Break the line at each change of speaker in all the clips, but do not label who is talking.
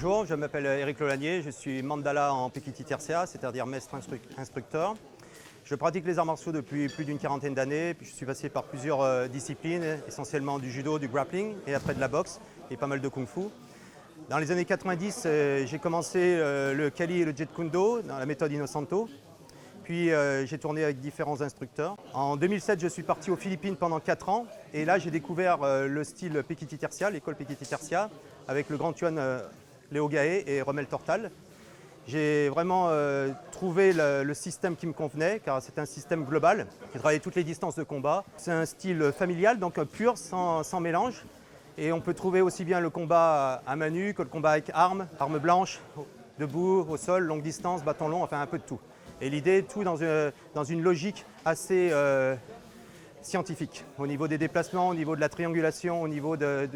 Bonjour, je m'appelle Eric Lolanier, je suis mandala en Pekiti Tirsia, c'est-à-dire maître instructeur. Je pratique les arts martiaux depuis plus d'une quarantaine d'années, puis je suis passé par plusieurs disciplines, essentiellement du judo, du grappling et après de la boxe et pas mal de kung-fu. Dans les années 90, j'ai commencé le Kali et le Jeet Kune Do dans la méthode Innocento. Puis j'ai tourné avec différents instructeurs. En 2007, je suis parti aux Philippines pendant 4 ans et là j'ai découvert le style Pekiti Tirsia, l'école Pekiti Tirsia, avec le grand tuan Léo Gaé et Rommel Tortal. J'ai vraiment trouvé le système qui me convenait, car c'est un système global qui travaille toutes les distances de combat. C'est un style familial, donc pur, sans mélange. Et on peut trouver aussi bien le combat à main nue que le combat avec armes blanches, debout, au sol, longue distance, bâton long, enfin un peu de tout. Et l'idée, tout dans une logique assez scientifique, au niveau des déplacements, au niveau de la triangulation, au niveau de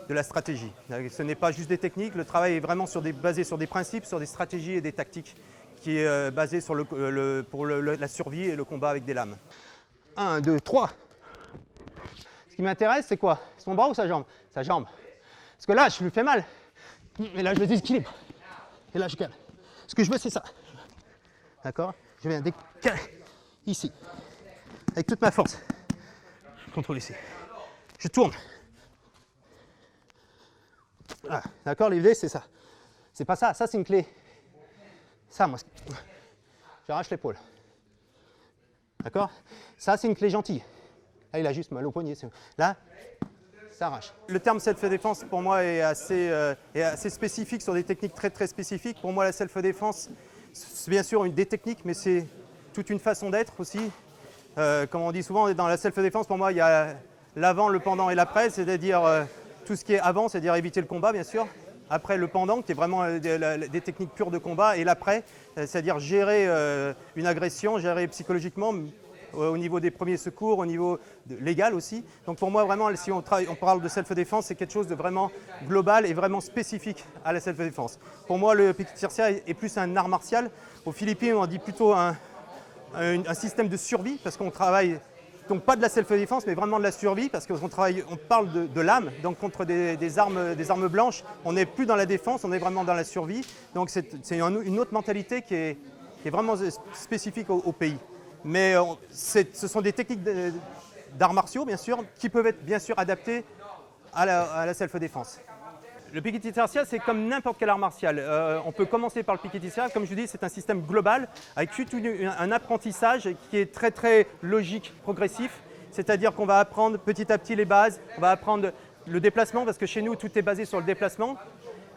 la stratégie. Ce n'est pas juste des techniques, le travail est vraiment basé sur des principes, sur des stratégies et des tactiques, qui est basé sur la survie et le combat avec des lames. 1, 2, 3. Ce qui m'intéresse, c'est quoi? Son bras ou sa jambe? Sa jambe. Parce que là, je lui fais mal. Mais là, je le déséquilibre. Et là, je calme. Ce que je veux, c'est ça. D'accord? Je viens décaler ici. Avec toute ma force. Je contrôle ici. Je tourne. Voilà. D'accord? L'idée, c'est ça. C'est pas ça. Ça, c'est une clé. Ça, moi, j'arrache l'épaule. D'accord? Ça, c'est une clé gentille. Là, il a juste mal au poignet. Là, ça arrache. Le terme self-défense, pour moi, est assez spécifique sur des techniques très, très spécifiques. Pour moi, la self-défense, c'est bien sûr des techniques, mais c'est toute une façon d'être aussi. Comme on dit souvent, dans la self-défense, pour moi, il y a l'avant, le pendant et l'après, c'est-à-dire tout ce qui est avant, c'est-à-dire éviter le combat, bien sûr. Après, le pendant, qui est vraiment des techniques pures de combat. Et l'après, c'est-à-dire gérer une agression, gérer psychologiquement, au niveau des premiers secours, au niveau légal aussi. Donc pour moi, vraiment, si on parle de self-défense, c'est quelque chose de vraiment global et vraiment spécifique à la self-défense. Pour moi, le Pekiti Tirsia est plus un art martial. Aux Philippines, on dit plutôt un système de survie, parce qu'on travaille, donc pas de la self-défense, mais vraiment de la survie, parce qu'on parle de l'âme, donc contre des armes blanches. On n'est plus dans la défense, on est vraiment dans la survie. Donc c'est une autre mentalité qui est vraiment spécifique au pays. Mais ce sont des techniques d'arts martiaux, bien sûr, qui peuvent être bien sûr adaptées à la self-défense. Le Pekiti Tirsia, c'est comme n'importe quel art martial. On peut commencer par le Pekiti Tirsia. Comme je vous dis, c'est un système global avec un apprentissage qui est très très logique, progressif. C'est-à-dire qu'on va apprendre petit à petit les bases, on va apprendre le déplacement, parce que chez nous, tout est basé sur le déplacement.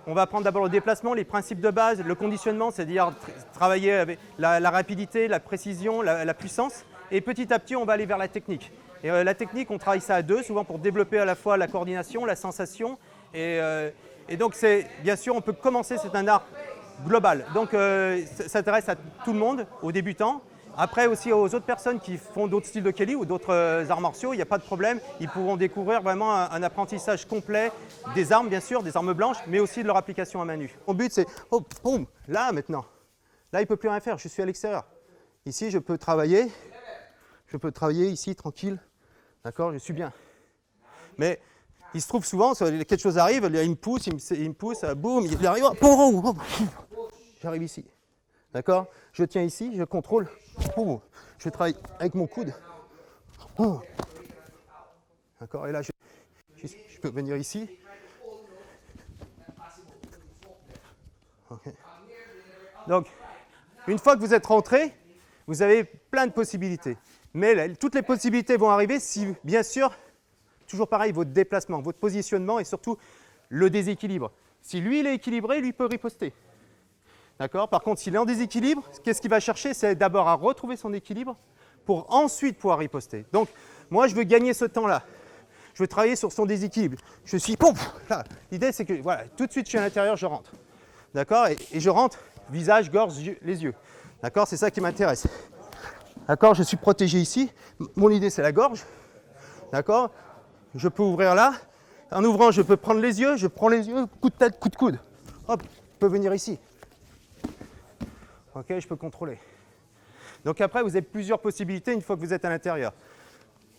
On va apprendre d'abord le déplacement, les principes de base, le conditionnement, c'est-à-dire travailler avec la rapidité, la précision, la puissance. Et petit à petit, on va aller vers la technique. Et la technique, on travaille ça à deux, souvent pour développer à la fois la coordination, la sensation. Et donc, bien sûr, on peut commencer, c'est un art global. Donc, ça s'intéresse à tout le monde, aux débutants. Après aussi aux autres personnes qui font d'autres styles de Kali ou d'autres arts martiaux, il n'y a pas de problème. Ils pourront découvrir vraiment un apprentissage complet des armes, bien sûr, des armes blanches, mais aussi de leur application à main nue. Mon but, c'est, oh, boum, là maintenant. Là, il ne peut plus rien faire, je suis à l'extérieur. Ici, je peux travailler ici, tranquille. D'accord, je suis bien. Mais il se trouve souvent, quelque chose arrive, il me pousse, boum, il arrive, oh, j'arrive ici. D'accord? Je tiens ici, je contrôle. Je travaille avec mon coude. D'accord? Et là, je peux venir ici. Okay. Donc, une fois que vous êtes rentré, vous avez plein de possibilités. Mais toutes les possibilités vont arriver si, bien sûr, toujours pareil, votre déplacement, votre positionnement et surtout le déséquilibre. Si lui, il est équilibré, lui peut riposter. D'accord? Par contre, s'il est en déséquilibre, qu'est-ce qu'il va chercher? C'est d'abord à retrouver son équilibre pour ensuite pouvoir riposter. Donc, moi, je veux gagner ce temps-là. Je veux travailler sur son déséquilibre. Je suis, là. L'idée, c'est que, voilà, tout de suite, je suis à l'intérieur, je rentre. D'accord? Et je rentre, visage, gorge, les yeux. D'accord? C'est ça qui m'intéresse. D'accord? Je suis protégé ici. Mon idée, c'est la gorge. D'accord? Je peux ouvrir là. En ouvrant, je peux prendre les yeux. Je prends les yeux, coup de tête, coup de coude. Hop, je peux venir ici. Ok, je peux contrôler. Donc après, vous avez plusieurs possibilités une fois que vous êtes à l'intérieur.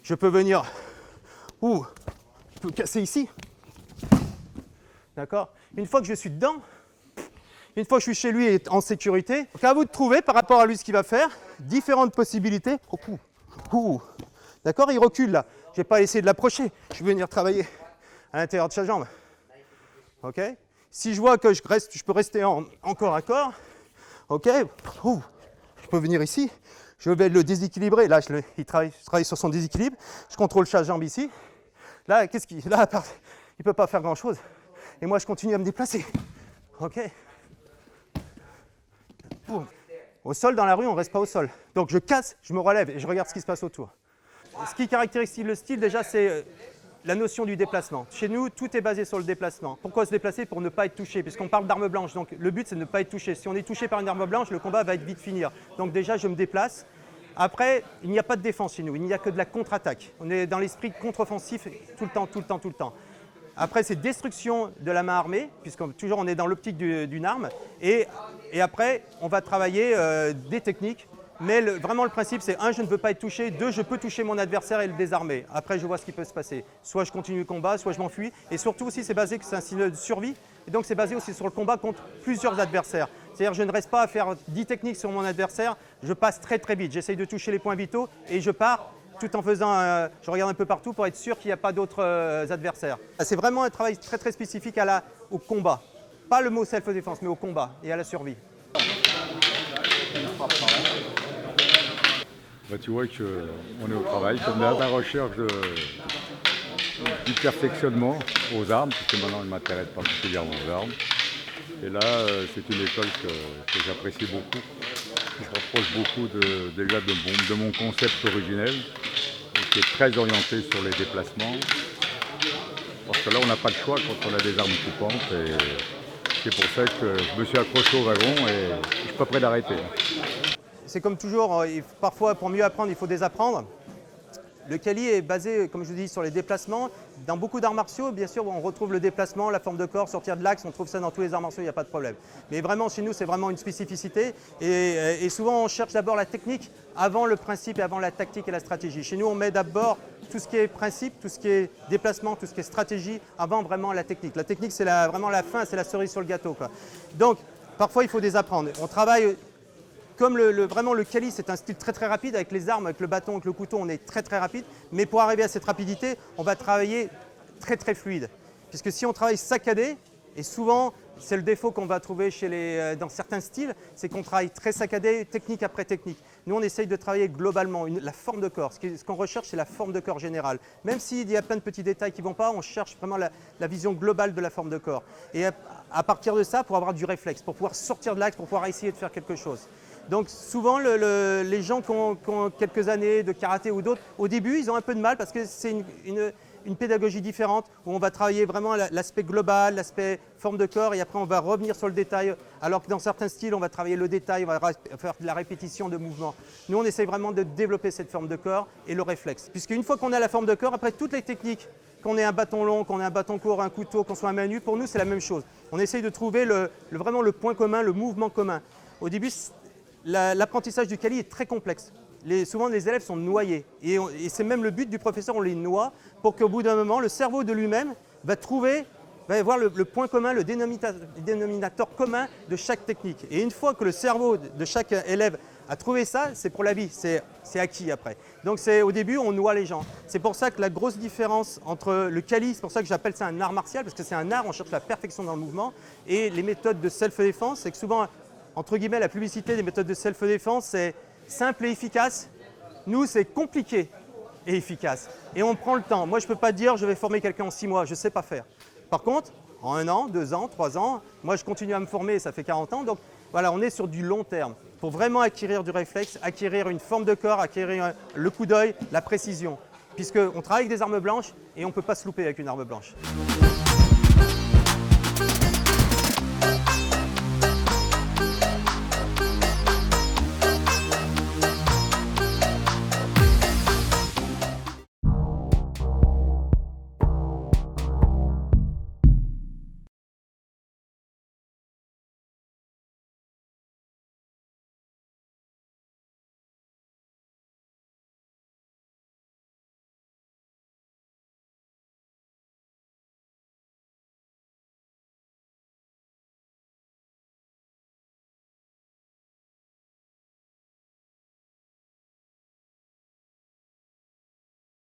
Je peux venir, je peux casser ici. D'accord? Une fois que je suis dedans, Une fois que je suis chez lui et en sécurité, donc à vous de trouver par rapport à lui ce qu'il va faire, différentes possibilités. D'accord, il recule là. Je ne vais pas essayer de l'approcher. Je vais venir travailler à l'intérieur de sa jambe. Ok. Si je vois que je peux rester en corps à corps, ok, je peux venir ici. Je vais le déséquilibrer. Là, il travaille sur son déséquilibre. Je contrôle sa jambe ici. Là, il ne peut pas faire grand-chose. Et moi, je continue à me déplacer. Ok. Boum. Au sol, dans la rue, on ne reste pas au sol. Donc, je casse, je me relève et je regarde ce qui se passe autour. Ce qui caractérise le style, déjà, c'est la notion du déplacement. Chez nous, tout est basé sur le déplacement. Pourquoi se déplacer? Pour ne pas être touché, puisqu'on parle d'arme blanche. Donc, le but, c'est de ne pas être touché. Si on est touché par une arme blanche, le combat va vite finir. Donc, déjà, je me déplace. Après, il n'y a pas de défense chez nous. Il n'y a que de la contre-attaque. On est dans l'esprit contre-offensif tout le temps. Après, c'est destruction de la main armée, puisque toujours on est dans l'optique d'une arme. Et après, on va travailler des techniques. Mais vraiment, le principe, c'est 1, je ne veux pas être touché. 2, je peux toucher mon adversaire et le désarmer. Après, je vois ce qui peut se passer. Soit je continue le combat, soit je m'enfuis. Et surtout aussi, c'est basé que c'est un style de survie. Et donc, c'est basé aussi sur le combat contre plusieurs adversaires. C'est-à-dire, je ne reste pas à faire 10 techniques sur mon adversaire. Je passe très vite. J'essaye de toucher les points vitaux et je pars tout en faisant, je regarde un peu partout pour être sûr qu'il n'y a pas d'autres adversaires. C'est vraiment un travail très spécifique au combat. Pas le mot self-défense, mais au combat et à la survie.
Bah, tu vois qu'on est au travail, comme d'hab, la recherche du perfectionnement aux armes, puisque maintenant je m'intéresse particulièrement aux armes. Et là, c'est une école que j'apprécie beaucoup. Je reproche beaucoup déjà de mon concept originel, qui est très orienté sur les déplacements. Parce que là, on n'a pas le choix quand on a des armes coupantes. Et c'est pour ça que je me suis accroché au wagon et je ne suis pas prêt d'arrêter.
C'est comme toujours, parfois pour mieux apprendre, il faut désapprendre. Le Kali est basé, comme je vous dis, sur les déplacements. Dans beaucoup d'arts martiaux, bien sûr, on retrouve le déplacement, la forme de corps, sortir de l'axe, on trouve ça dans tous les arts martiaux, il n'y a pas de problème. Mais vraiment, chez nous, c'est vraiment une spécificité. Et souvent, on cherche d'abord la technique avant le principe et avant la tactique et la stratégie. Chez nous, on met d'abord tout ce qui est principe, tout ce qui est déplacement, tout ce qui est stratégie, avant vraiment la technique. La technique, c'est vraiment la fin, c'est la cerise sur le gâteau, quoi. Donc, parfois, il faut désapprendre. On travaille... Comme vraiment le Kali, c'est un style très rapide, avec les armes, avec le bâton, avec le couteau, on est très rapide. Mais pour arriver à cette rapidité, on va travailler très fluide. Puisque si on travaille saccadé, et souvent c'est le défaut qu'on va trouver dans certains styles, c'est qu'on travaille très saccadé, technique après technique. Nous, on essaye de travailler globalement, la forme de corps. Ce qu'on recherche, c'est la forme de corps générale. Même s'il y a plein de petits détails qui ne vont pas, on cherche vraiment la vision globale de la forme de corps. Et à partir de ça, pour avoir du réflexe, pour pouvoir sortir de l'axe, pour pouvoir essayer de faire quelque chose. Donc souvent, les gens qui ont quelques années de karaté ou d'autres, au début, ils ont un peu de mal parce que c'est une pédagogie différente où on va travailler vraiment l'aspect global, l'aspect forme de corps et après on va revenir sur le détail. Alors que dans certains styles, on va travailler le détail, on va faire de la répétition de mouvements. Nous, on essaye vraiment de développer cette forme de corps et le réflexe. Puisqu'une fois qu'on a la forme de corps, après toutes les techniques, qu'on ait un bâton long, qu'on ait un bâton court, un couteau, qu'on soit un main nue, pour nous, c'est la même chose. On essaye de trouver vraiment le point commun, le mouvement commun. Au début, l'apprentissage du Kali est très complexe. Souvent, les élèves sont noyés. Et c'est même le but du professeur, on les noie pour qu'au bout d'un moment, le cerveau de lui-même va voir le point commun, le dénominateur commun de chaque technique. Et une fois que le cerveau de chaque élève a trouvé ça, c'est pour la vie, c'est acquis après. Donc au début, on noie les gens. C'est pour ça que la grosse différence entre le Kali, c'est pour ça que j'appelle ça un art martial, parce que c'est un art, on cherche la perfection dans le mouvement, et les méthodes de self-défense, c'est que souvent, entre guillemets, la publicité des méthodes de self-défense, c'est simple et efficace. Nous, c'est compliqué et efficace. Et on prend le temps. Moi, je ne peux pas dire je vais former quelqu'un en 6 mois, je ne sais pas faire. Par contre, en 1 an, 2 ans, 3 ans, moi, je continue à me former, ça fait 40 ans. Donc, voilà, on est sur du long terme pour vraiment acquérir du réflexe, acquérir une forme de corps, acquérir le coup d'œil, la précision. Puisqu'on travaille avec des armes blanches et on ne peut pas se louper avec une arme blanche.